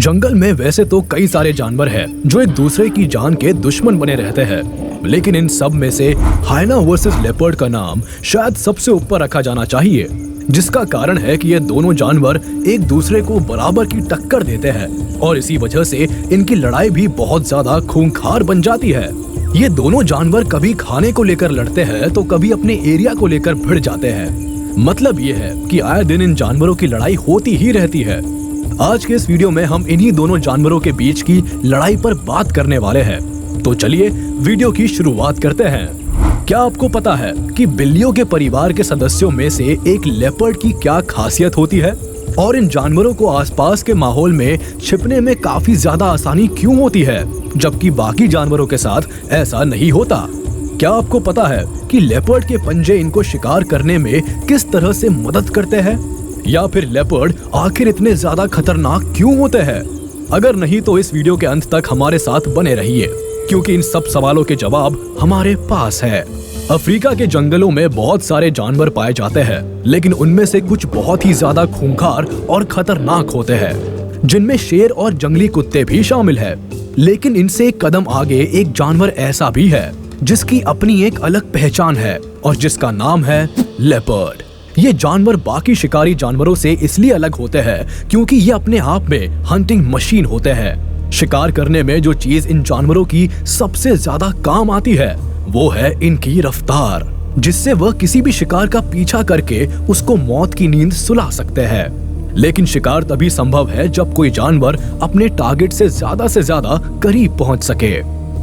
जंगल में वैसे तो कई सारे जानवर हैं जो एक दूसरे की जान के दुश्मन बने रहते हैं, लेकिन इन सब में से हाइना वर्सेस लेपर्ड का नाम शायद सबसे ऊपर रखा जाना चाहिए, जिसका कारण है कि ये दोनों जानवर एक दूसरे को बराबर की टक्कर देते हैं और इसी वजह से इनकी लड़ाई भी बहुत ज्यादा खूंखार बन जाती है। ये दोनों जानवर कभी खाने को लेकर लड़ते हैं तो कभी अपने एरिया को लेकर भिड़ जाते हैं। मतलब ये है कि आए दिन इन जानवरों की लड़ाई होती ही रहती है। आज के इस वीडियो में हम इन्हीं दोनों जानवरों के बीच की लड़ाई पर बात करने वाले हैं। तो चलिए वीडियो की शुरुआत करते हैं। क्या आपको पता है कि बिल्लियों के परिवार के सदस्यों में से एक लेपर्ड की क्या खासियत होती है और इन जानवरों को आसपास के माहौल में छिपने में काफी ज्यादा आसानी क्यों होती है, जबकि बाकी जानवरों के साथ ऐसा नहीं होता? क्या आपको पता है कि लेपर्ड के पंजे इनको शिकार करने में किस तरह से मदद करते हैं? या फिर लेपर्ड आखिर इतने ज्यादा खतरनाक क्यों होते हैं? अगर नहीं तो इस वीडियो के अंत तक हमारे साथ बने रहिए, क्योंकि इन सब सवालों के जवाब हमारे पास है। अफ्रीका के जंगलों में बहुत सारे जानवर पाए जाते हैं, लेकिन उनमें से कुछ बहुत ही ज्यादा खूंखार और खतरनाक होते हैं, जिनमें शेर और जंगली कुत्ते भी शामिल है। लेकिन इनसे एक कदम आगे एक जानवर ऐसा भी है जिसकी अपनी एक अलग पहचान है और जिसका नाम है लेपर्ड। ये जानवर बाकी शिकारी जानवरों से इसलिए अलग होते हैं क्योंकि ये अपने आप में हंटिंग मशीन होते हैं। शिकार करने में जो चीज इन जानवरों की सबसे ज्यादा काम आती है वो है इनकी रफ्तार, जिससे वह किसी भी शिकार का पीछा करके उसको मौत की नींद सुला सकते हैं। लेकिन शिकार तभी संभव है जब कोई जानवर अपने टारगेट से ज्यादा करीब पहुंच सके।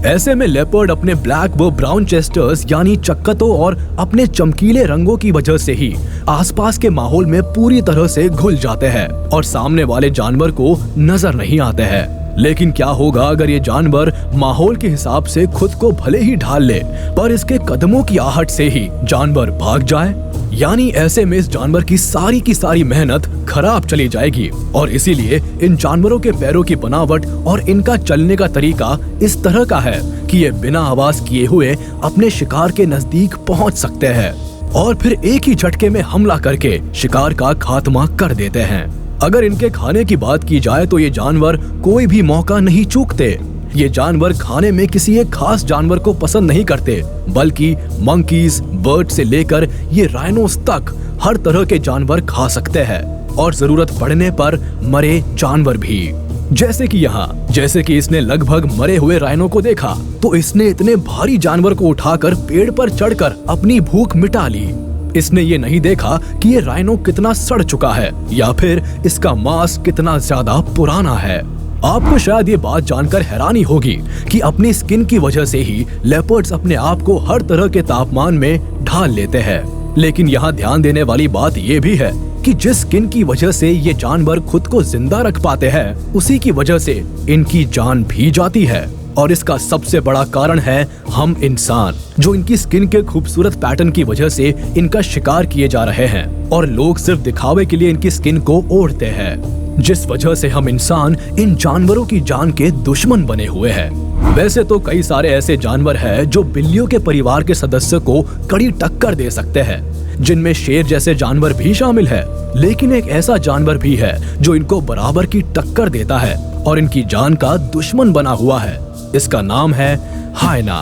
ऐसे में लेपर्ड अपने ब्लैक व ब्राउन चेस्टर्स यानी चक्कतों और अपने चमकीले रंगों की वजह से ही आसपास के माहौल में पूरी तरह से घुल जाते हैं और सामने वाले जानवर को नजर नहीं आते हैं। लेकिन क्या होगा अगर ये जानवर माहौल के हिसाब से खुद को भले ही ढाल ले, पर इसके कदमों की आहट से ही जानवर भाग जाए? यानी ऐसे में इस जानवर की सारी मेहनत खराब चली जाएगी। और इसीलिए इन जानवरों के पैरों की बनावट और इनका चलने का तरीका इस तरह का है कि ये बिना आवाज किए हुए अपने शिकार के नजदीक पहुंच सकते हैं और फिर एक ही झटके में हमला करके शिकार का खात्मा कर देते हैं। अगर इनके खाने की बात की जाए तो ये जानवर कोई भी मौका नहीं चूकते। ये जानवर खाने में किसी एक खास जानवर को पसंद नहीं करते, बल्कि मंकीज, बर्ड से लेकर ये राइनोस तक हर तरह के जानवर खा सकते हैं और जरूरत पड़ने पर मरे जानवर भी। जैसे कि इसने लगभग मरे हुए राइनो को देखा तो इसने इतने भारी जानवर को उठाकर पेड़ पर चढ़कर अपनी भूख मिटा ली। इसने ये नहीं देखा कि ये राइनो कितना सड़ चुका है या फिर इसका मांस कितना ज्यादा पुराना है। आपको शायद ये बात जानकर हैरानी होगी कि अपनी स्किन की वजह से ही लेपर्ड्स अपने आप को हर तरह के तापमान में ढाल लेते हैं। लेकिन यहाँ ध्यान देने वाली बात ये भी है कि जिस स्किन की वजह से ये जानवर खुद को जिंदा रख पाते हैं, उसी की वजह से इनकी जान भी जाती है। और इसका सबसे बड़ा कारण है हम इंसान, जो इनकी स्किन के खूबसूरत पैटर्न की वजह से इनका शिकार किए जा रहे हैं और लोग सिर्फ दिखावे के लिए इनकी स्किन को ओढ़ते हैं, जिस वजह से हम इंसान इन जानवरों की जान के दुश्मन बने हुए हैं। वैसे तो कई सारे ऐसे जानवर हैं जो बिल्लियों के परिवार के सदस्य को कड़ी टक्कर दे सकते हैं, जिनमें शेर जैसे जानवर भी शामिल है। लेकिन एक ऐसा जानवर भी है जो इनको बराबर की टक्कर देता है और इनकी जान का दुश्मन बना हुआ है। इसका नाम है हाइना।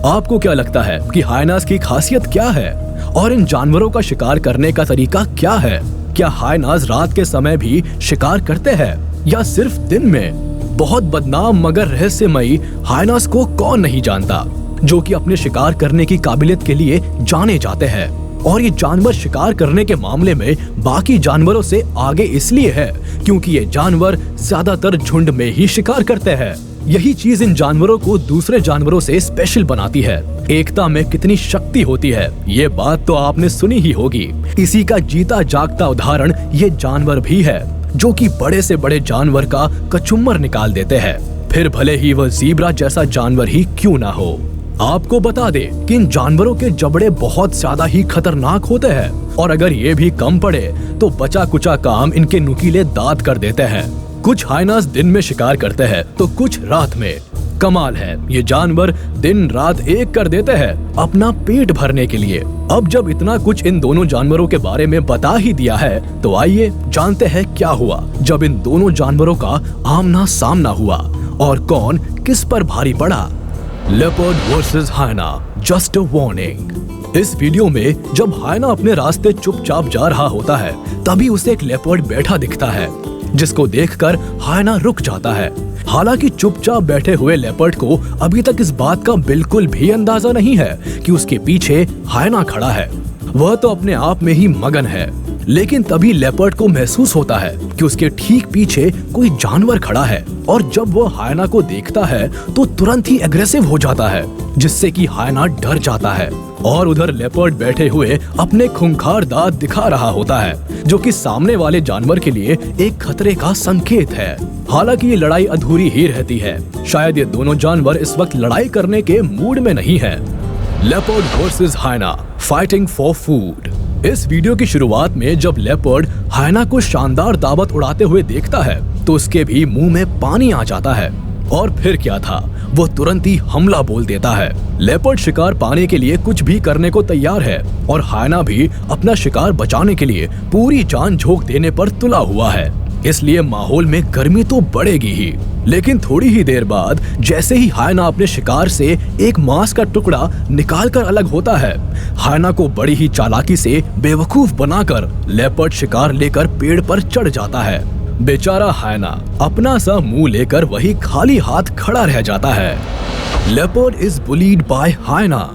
आपको क्या लगता है कि हाइनास की खासियत क्या है और इन जानवरों का शिकार करने का तरीका क्या है? क्या हाइनास रात के समय भी शिकार करते हैं या सिर्फ दिन में? बहुत बदनाम मगर रहस्यमयी हाइनास को कौन नहीं जानता, जो कि अपने शिकार करने की काबिलियत के लिए जाने जाते हैं। और ये जानवर शिकार करने के मामले में बाकी जानवरों से आगे इसलिए है क्योंकि ये जानवर ज्यादातर झुंड में ही शिकार करते हैं। यही चीज इन जानवरों को दूसरे जानवरों से स्पेशल बनाती है। एकता में कितनी शक्ति होती है, ये बात तो आपने सुनी ही होगी। इसी का जीता जागता उदाहरण ये जानवर भी है, जो कि बड़े से बड़े जानवर का कचुम्बर निकाल देते हैं, फिर भले ही वह ज़ीब्रा जैसा जानवर ही क्यों ना हो। आपको बता दे कि इन जानवरों के जबड़े बहुत ज्यादा ही खतरनाक होते हैं और अगर ये भी कम पड़े तो बचा कुचा काम इनके नुकीले दांत कर देते हैं। कुछ हाइनास दिन में शिकार करते हैं तो कुछ रात में। कमाल है, ये जानवर दिन रात एक कर देते हैं अपना पेट भरने के लिए। अब जब इतना कुछ इन दोनों जानवरों के बारे में बता ही दिया है, तो आइए जानते हैं क्या हुआ जब इन दोनों जानवरों का आमना सामना हुआ और कौन किस पर भारी पड़ा। लेपर्ड वर्सेस हायना, जस्ट अ वार्निंग। इस वीडियो में जब हायना अपने रास्ते चुपचाप जा रहा होता है, तभी उसे एक लेपर्ड बैठा दिखता है, जिसको देखकर हायना रुक जाता है। हालांकि चुपचाप बैठे हुए लेपर्ड को अभी तक इस बात का बिल्कुल भी अंदाजा नहीं है कि उसके पीछे हायना खड़ा है। वह तो अपने आप में ही मगन है, लेकिन तभी लेपर्ड को महसूस होता है कि उसके ठीक पीछे कोई जानवर खड़ा है, और जब वह हायना को देखता है तो तुरंत ही एग्रेसिव हो जाता है, जिससे कि हायना डर जाता है। और उधर लेपर्ड बैठे हुए अपने खूंखार दांत दिखा रहा होता है, जो कि सामने वाले जानवर के लिए एक खतरे का संकेत है। हालांकि ये लड़ाई अधूरी ही रहती है, शायद ये दोनों जानवर इस वक्त लड़ाई करने के मूड में नहीं है। लेपर्ड वर्सेस हायना, फाइटिंग फॉर फूड। इस वीडियो की शुरुआत में जब लेपर्ड हायना को शानदार दावत उड़ाते हुए देखता है, तो उसके भी मुंह में पानी आ जाता है। और फिर क्या था, वो तुरंत ही हमला बोल देता है। लेपर्ड शिकार पाने के लिए कुछ भी करने को तैयार है, और हायना भी अपना शिकार बचाने के लिए पूरी जान झोंक देने पर तुला हुआ है। इसलिए माहौल में गर्मी तो बढ़ेगी ही। लेकिन थोड़ी ही देर बाद जैसे ही हायना अपने शिकार से एक मांस का टुकड़ा निकालकर अलग होता है, हायना को बड़ी ही चालाकी से बेवकूफ बनाकर लेपर्ड शिकार लेकर पेड़ पर चढ़ जाता है। बेचारा हायना अपना सा मुंह लेकर वही खाली हाथ खड़ा रह जाता है। लेपर्ड इज बुलीड बाय हायना।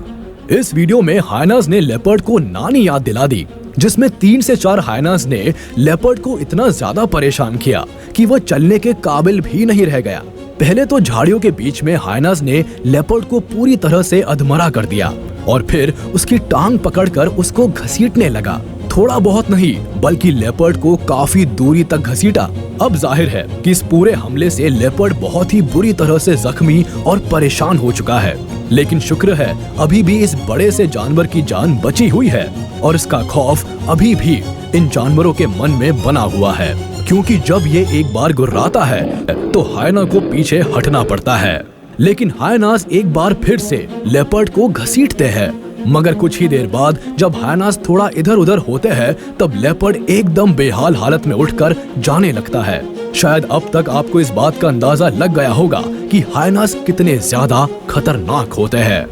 इस वीडियो में हायनास ने लेपर्ड को नानी याद दिला दी, जिसमें 3 से 4 हायनास ने लेपर्ड को इतना ज्यादा परेशान किया कि वह चलने के काबिल भी नहीं रह गया। पहले तो झाड़ियों के बीच में हायनास ने लेपर्ड को पूरी तरह से अधमरा कर दिया, और फिर उसकी टांग पकड़कर उसको घसीटने लगा। थोड़ा बहुत नहीं, बल्कि लेपर्ड को काफी दूरी तक घसीटा। अब जाहिर है कि इस पूरे हमले से लेपर्ड बहुत ही बुरी तरह से जख्मी और परेशान हो चुका है। लेकिन शुक्र है अभी भी इस बड़े से जानवर की जान बची हुई है, और इसका खौफ अभी भी इन जानवरों के मन में बना हुआ है, क्योंकि जब ये एक बार गुर्राता है तो हायना को पीछे हटना पड़ता है। लेकिन हायनास एक बार फिर से लेपर्ड को घसीटते हैं, मगर कुछ ही देर बाद जब हायनास थोड़ा इधर उधर होते हैं, तब लेपर्ड एकदम बेहाल हालत में उठकर जाने लगता है। शायद अब तक आपको इस बात का अंदाजा लग गया होगा कि हायनास कितने ज्यादा खतरनाक होते हैं।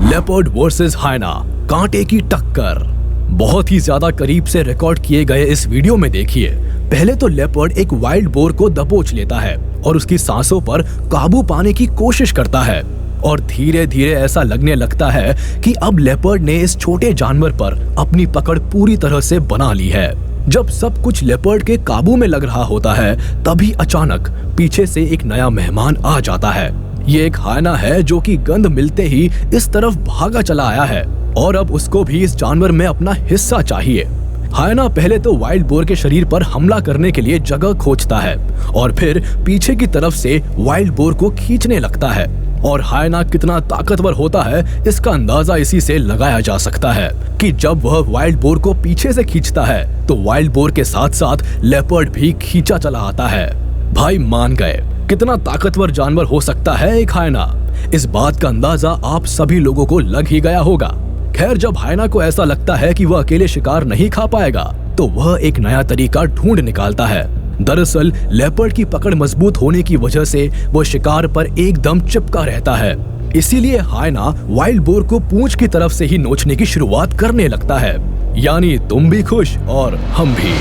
लेपर्ड वर्सेस हायना, कांटे की टक्कर। बहुत ही ज्यादा करीब से रिकॉर्ड किए गए इस वीडियो में देखिए, पहले तो लेपर्ड एक वाइल्ड बोर को दबोच लेता है और उसकी सांसों पर काबू पाने की कोशिश करता है, और धीरे धीरे ऐसा लगने लगता है कि अब लेपर्ड ने इस छोटे जानवर पर अपनी पकड़ पूरी तरह से बना ली है। जब सब कुछ लेपर्ड के काबू में लग रहा होता है, तभी अचानक पीछे से एक नया मेहमान आ जाता है। ये एक हायना है जो कि गंध मिलते ही इस तरफ भागा चला आया है, और अब उसको भी इस जानवर में अपना हिस्सा चाहिए। हायना पहले तो वाइल्ड बोर के शरीर पर हमला करने के लिए जगह खोजता है, और फिर पीछे की तरफ से वाइल्ड बोर को खींचने लगता है। और हायना कितना ताकतवर होता है, इसका अंदाजा इसी से लगाया जा सकता है कि जब वह वाइल्ड बोर को पीछे से खींचता है, तो वाइल्ड बोर के साथ साथ लेपर्ड भी खींचा चला आता है। भाई मान गए, कितना ताकतवर जानवर हो सकता है एक हायना। इस बात का अंदाजा आप सभी लोगों को लग ही गया होगा। खैर, जब हायना को ऐसा लगता है कि वह अकेले शिकार नहीं खा पाएगा, तो वह एक नया तरीका ढूंढ निकालता है। दरअसल लेपर्ड की पकड़ मजबूत होने की वजह से वो शिकार पर एकदम चिपका रहता है। इसीलिए हायना वाइल्ड बोर को पूंछ की तरफ से ही नोचने की शुरुआत करने लगता है। यानी तुम भी खुश और हम भी।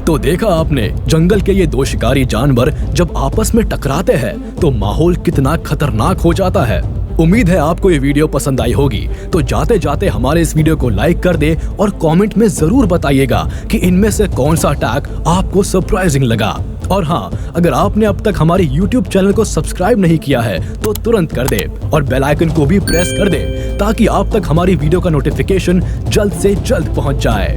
तो देखा आपने, जंगल के ये दो शिकारी जानवर जब आपस में टकराते हैं तो माहौल कितना खतरनाक हो जाता है। उम्मीद है आपको ये वीडियो पसंद आई होगी। तो जाते जाते हमारे इस वीडियो को लाइक कर दे और कमेंट में जरूर बताइएगा कि इनमें से कौन सा अटैक आपको सरप्राइजिंग लगा। और हाँ, अगर आपने अब तक हमारे YouTube चैनल को सब्सक्राइब नहीं किया है तो तुरंत कर दे और बेल आइकन को भी प्रेस कर दे, ताकि आप तक हमारी वीडियो का नोटिफिकेशन जल्द से जल्द पहुंच जाए।